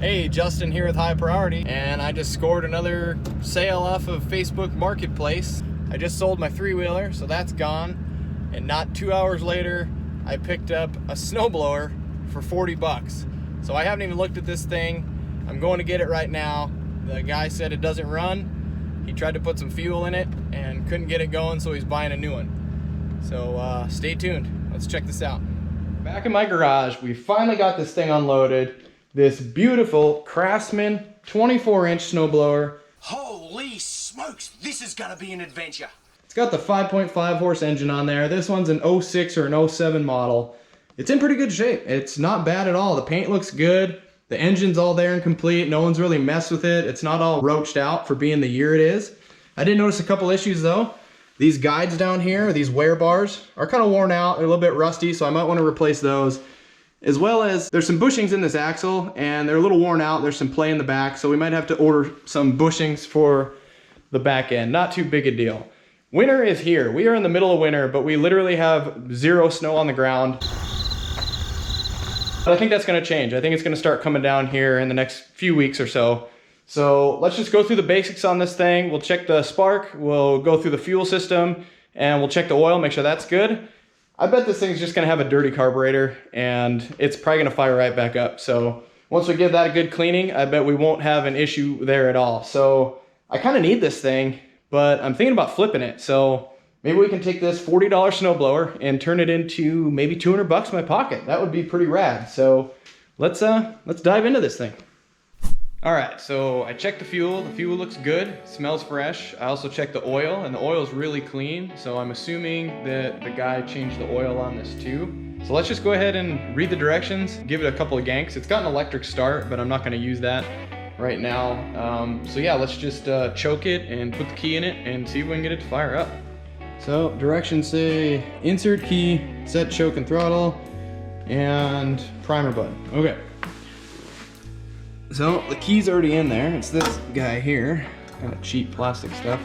Hey, Justin here with High Priority, and I just scored another sale off of Facebook Marketplace. I just sold my three-wheeler, so that's gone. And not 2 hours later, I picked up a snowblower for 40 bucks. So I haven't even looked at this thing. I'm going to get it right now. The guy said it doesn't run. He tried to put some fuel in it and couldn't get it going, so he's buying a new one. So stay tuned. Let's check this out. Back in my garage, we finally got this thing unloaded. This beautiful Craftsman 24-inch snowblower. Holy smokes, this is gonna be an adventure. It's got the 5.5 horse engine on there. This one's an 06 or an 07 model. It's in pretty good shape. It's not bad at all. The paint looks good. The engine's all there and complete. No one's really messed with it. It's not all roached out for being the year it is. I did notice a couple issues though. These guides down here, these wear bars, are kind of worn out. They're a little bit rusty, so I might want to replace those. As well as there's some bushings in this axle and they're a little worn out. There's some play in the back, so we might have to order some bushings for the back end. Not too big a deal. Winter is here. We are in the middle of winter, but we literally have zero snow on the ground. But I think that's gonna change. I think it's gonna start coming down here in the next few weeks or so. So let's just go through the basics on this thing. We'll check the spark, we'll go through the fuel system, and we'll check the oil, make sure that's good. I bet this thing's just gonna have a dirty carburetor and it's probably gonna fire right back up. So once we give that a good cleaning, I bet we won't have an issue there at all. So I kind of need this thing, but I'm thinking about flipping it. So maybe we can take this $40 snowblower and turn it into maybe 200 bucks in my pocket. That would be pretty rad. So let's dive into this thing. All right, so I checked the fuel. The fuel looks good, smells fresh. I also checked the oil, and the oil is really clean. So I'm assuming that the guy changed the oil on this too. So let's just go ahead and read the directions, give it a couple of yanks. It's got an electric start, but I'm not gonna use that right now. So yeah, let's just choke it and put the key in it and see if we can get it to fire up. So directions say insert key, set choke and throttle, and primer button. Okay. So the key's already in there. It's this guy here, kind of cheap plastic stuff.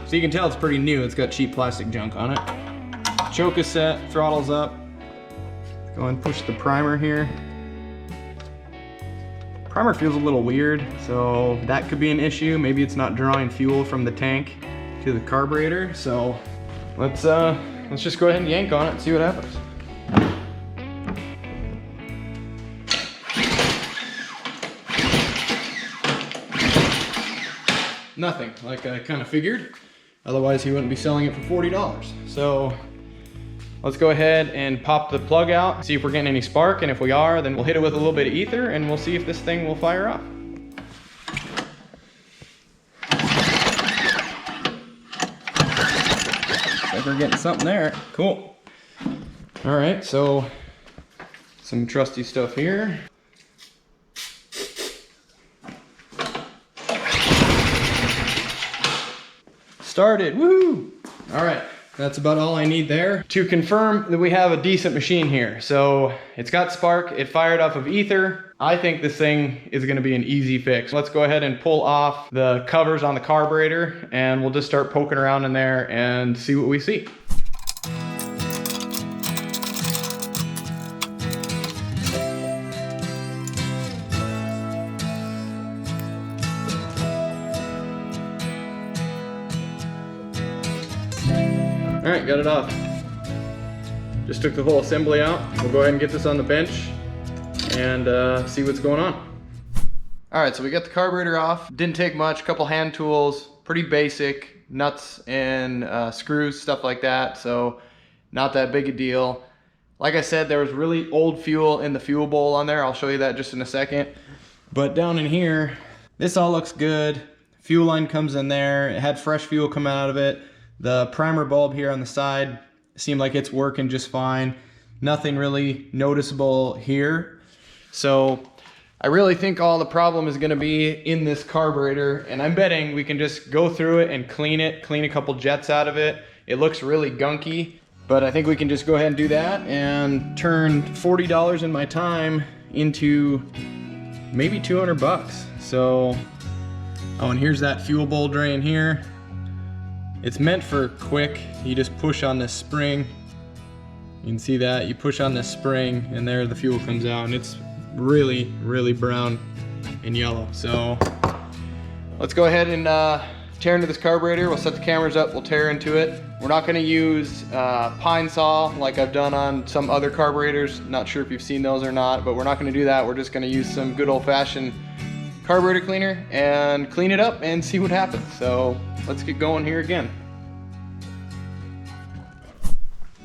So you can tell it's pretty new. It's got cheap plastic junk on it. Choke is set, throttle's up. Go and push the primer here. Primer feels a little weird, so that could be an issue. Maybe it's not drawing fuel from the tank to the carburetor. So let's just go ahead and yank on it and see what happens. Nothing, like I kind of figured. Otherwise he wouldn't be selling it for $40. So let's go ahead and pop the plug out, see if we're getting any spark, and if we are, then we'll hit it with a little bit of ether and we'll see if this thing will fire up. Looks like we're getting something there. Cool. All right, so some trusty stuff here. Started, woohoo! All right, that's about all I need there to confirm that we have a decent machine here. So it's got spark, it fired off of ether. I think this thing is gonna be an easy fix. Let's go ahead and pull off the covers on the carburetor and we'll just start poking around in there and see what we see. All right, got it off. Just took the whole assembly out. We'll go ahead and get this on the bench and see what's going on. All right, so we got the carburetor off. Didn't take much, a couple hand tools, pretty basic, nuts and screws, stuff like that. So not that big a deal. Like I said, there was really old fuel in the fuel bowl on there. I'll show you that just in a second. But down in here, this all looks good. Fuel line comes in there. It had fresh fuel coming out of it. The primer bulb here on the side seemed like it's working just fine. Nothing really noticeable here. So I really think all the problem is gonna be in this carburetor, and I'm betting we can just go through it and clean a couple jets out of it. It looks really gunky, but I think we can just go ahead and do that and turn $40 in my time into maybe 200 bucks. So, oh, and here's that fuel bowl drain here. It's meant for quick. You just push on this spring. You can see that. You push on this spring and there the fuel comes out, and it's really, really brown and yellow. So let's go ahead and tear into this carburetor. We'll set the cameras up, we'll tear into it. We're not gonna use pine saw like I've done on some other carburetors. Not sure if you've seen those or not, but we're not gonna do that. We're just gonna use some good old-fashioned carburetor cleaner and clean it up and see what happens. So let's get going here again.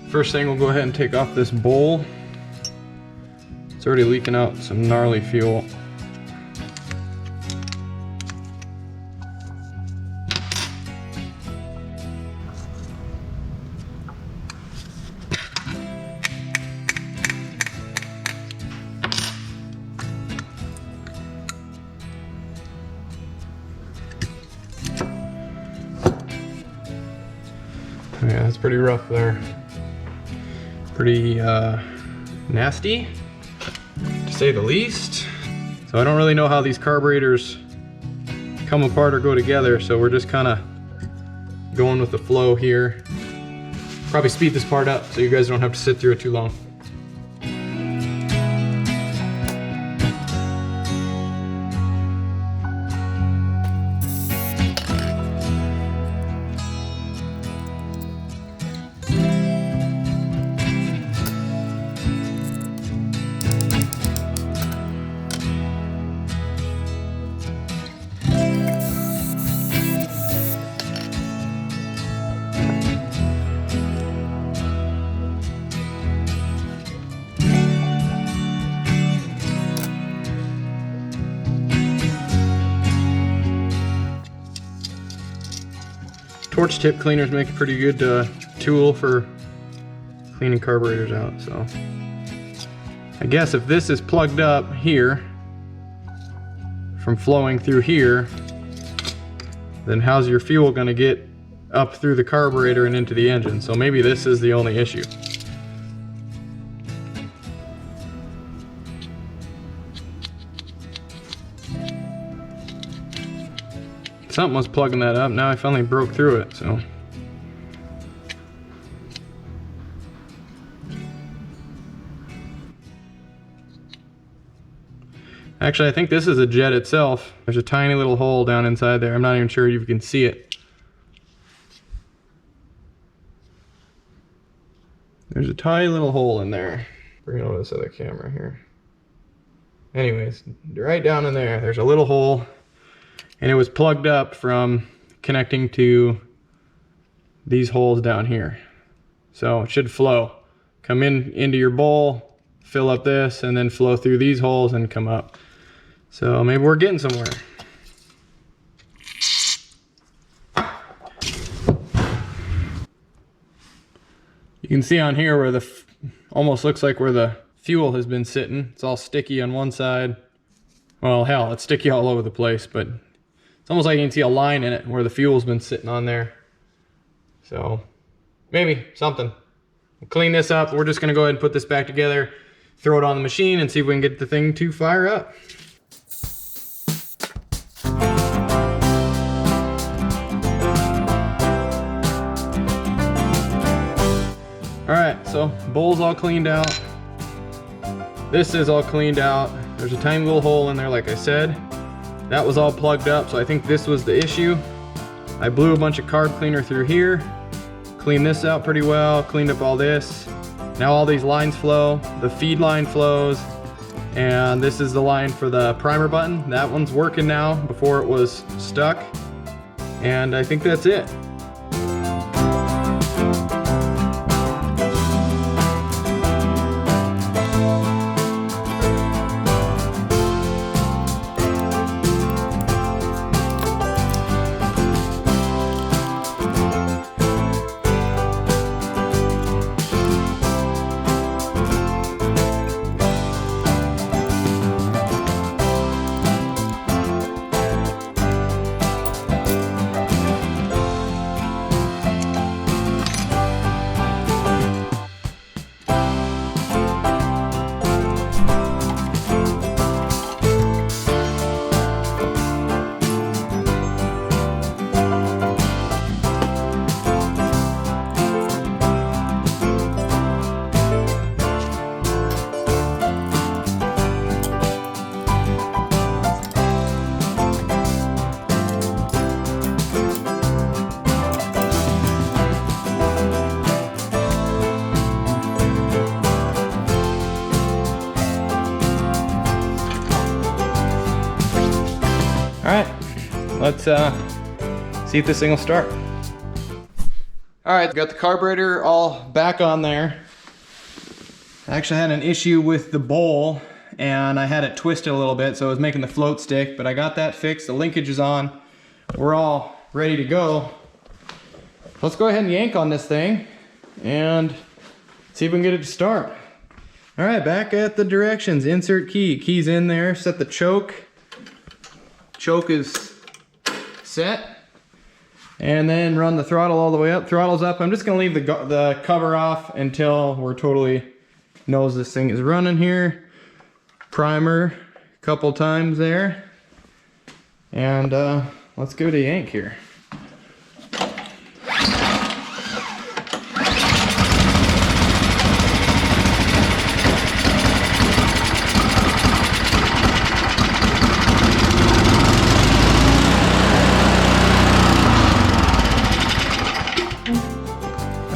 First thing, we'll go ahead and take off this bowl. It's already leaking out some gnarly fuel. Yeah, that's pretty rough there. Pretty nasty, to say the least. So I don't really know how these carburetors come apart or go together, so we're just kind of going with the flow here. Probably speed this part up so you guys don't have to sit through it too long. Torch tip cleaners make a pretty good tool for cleaning carburetors out. So I guess if this is plugged up here from flowing through here, then how's your fuel going to get up through the carburetor and into the engine? So maybe this is the only issue. Something was plugging that up. Now I finally broke through it, so. Actually, I think this is a jet itself. There's a tiny little hole down inside there. I'm not even sure if you can see it. There's a tiny little hole in there. Bring it over this other camera here. Anyways, right down in there, there's a little hole. And it was plugged up from connecting to these holes down here. So it should flow. Come into your bowl, fill up this, and then flow through these holes and come up. So maybe we're getting somewhere. You can see on here where almost looks like where the fuel has been sitting. It's all sticky on one side. Well, hell, it's sticky all over the place, but it's almost like you can see a line in it where the fuel's been sitting on there. So maybe something. We'll clean this up. We're just gonna go ahead and put this back together, throw it on the machine, and see if we can get the thing to fire up. All right, so bowl's all cleaned out. This is all cleaned out. There's a tiny little hole in there, like I said. That was all plugged up, so I think this was the issue. I blew a bunch of carb cleaner through here, cleaned this out pretty well, cleaned up all this. Now all these lines flow, the feed line flows, and this is the line for the primer button. That one's working now, before it was stuck. And I think that's it. let's see if this thing will start. All right, got the carburetor all back on there. I actually had an issue with the bowl and I had it twisted a little bit, so it was making the float stick, but I got that fixed. The linkage is on. We're all ready to go. Let's go ahead and yank on this thing and see if we can get it to start. All right, back at the directions. Insert key. Key's in there. Set the choke. Choke is set. And then run the throttle all the way up. Throttle's up. I'm just gonna leave the cover off until we're totally knows this thing is running here. Primer a couple times there. And let's give it a yank here.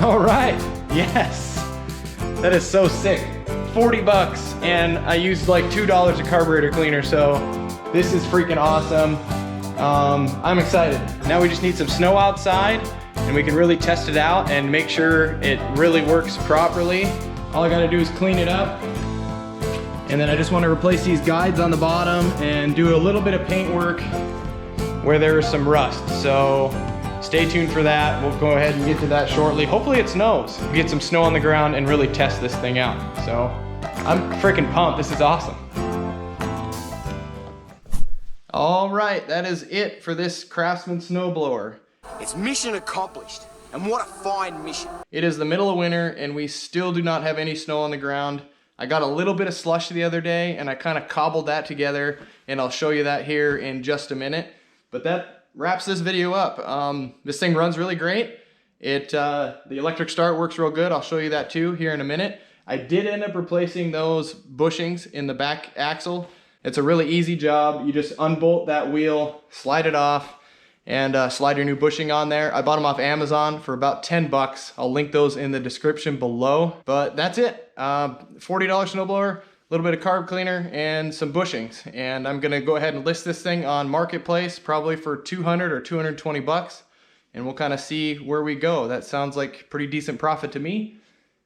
All right, yes, that is so sick. 40 bucks, and I used like $2 of carburetor cleaner, so this is freaking awesome. I'm excited. Now we just need some snow outside, and we can really test it out and make sure it really works properly. All I gotta do is clean it up, and then I just want to replace these guides on the bottom and do a little bit of paint work where there is some rust. So stay tuned for that. We'll go ahead and get to that shortly. Hopefully it snows. Get some snow on the ground and really test this thing out. So I'm freaking pumped. This is awesome. All right, that is it for this Craftsman snowblower. It's mission accomplished. And what a fine mission. It is the middle of winter and we still do not have any snow on the ground. I got a little bit of slush the other day and I kind of cobbled that together, and I'll show you that here in just a minute. But that wraps this video up. This thing runs really great. The electric start works real good. I'll show you that too here in a minute. I did end up replacing those bushings in the back axle. It's a really easy job. You just unbolt that wheel, slide it off, and slide your new bushing on there. I bought them off Amazon for about 10 bucks. I'll link those in the description below. But that's it. $40 snowblower, a little bit of carb cleaner, and some bushings. And I'm gonna go ahead and list this thing on Marketplace, probably for 200 or 220 bucks. And we'll kind of see where we go. That sounds like pretty decent profit to me.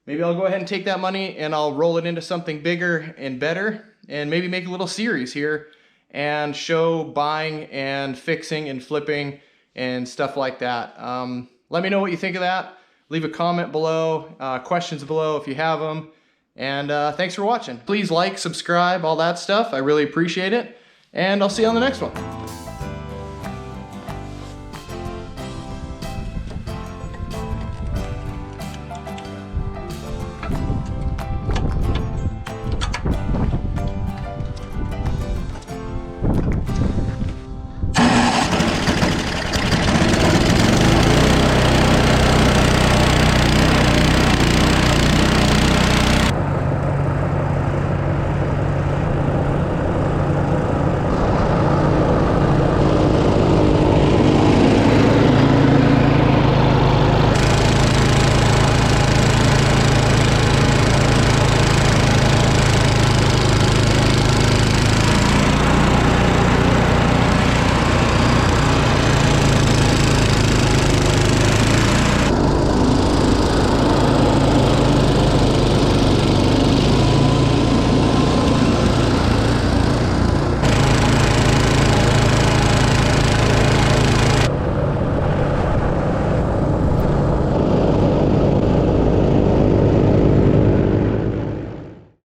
Maybe I'll go ahead and take that money and I'll roll it into something bigger and better, and maybe make a little series here and show buying and fixing and flipping and stuff like that. Let me know what you think of that. Leave a comment below, questions below if you have them. And thanks for watching. Please like, subscribe, all that stuff. I really appreciate it. And I'll see you on the next one.